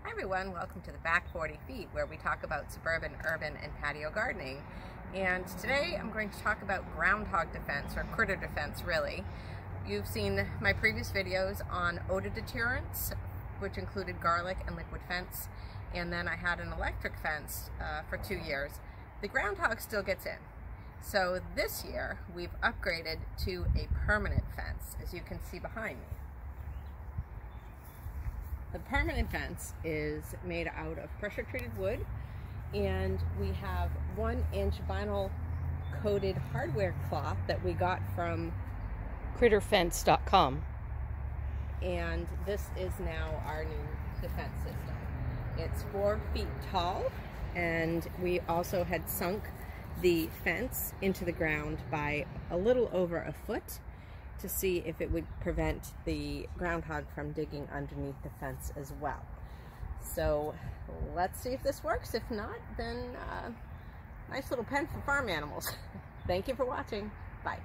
Hi everyone, welcome to the Back 40 Feet, where we talk about suburban, urban, and patio gardening. And today I'm going to talk about groundhog defense, or critter defense really. You've seen my previous videos on odor deterrents, which included garlic and liquid fence, and then I had an electric fence for 2 years. The groundhog still gets in. So this year we've upgraded to a permanent fence, as you can see behind me. The permanent fence is made out of pressure treated wood, and we have 1-inch vinyl coated hardware cloth that we got from critterfence.com. And this is now our new defense system. It's 4 feet tall, and we also had sunk the fence into the ground by a little over a foot to see if it would prevent the groundhog from digging underneath the fence as well. So let's see if this works. If not, then nice little pen for farm animals. Thank you for watching. Bye.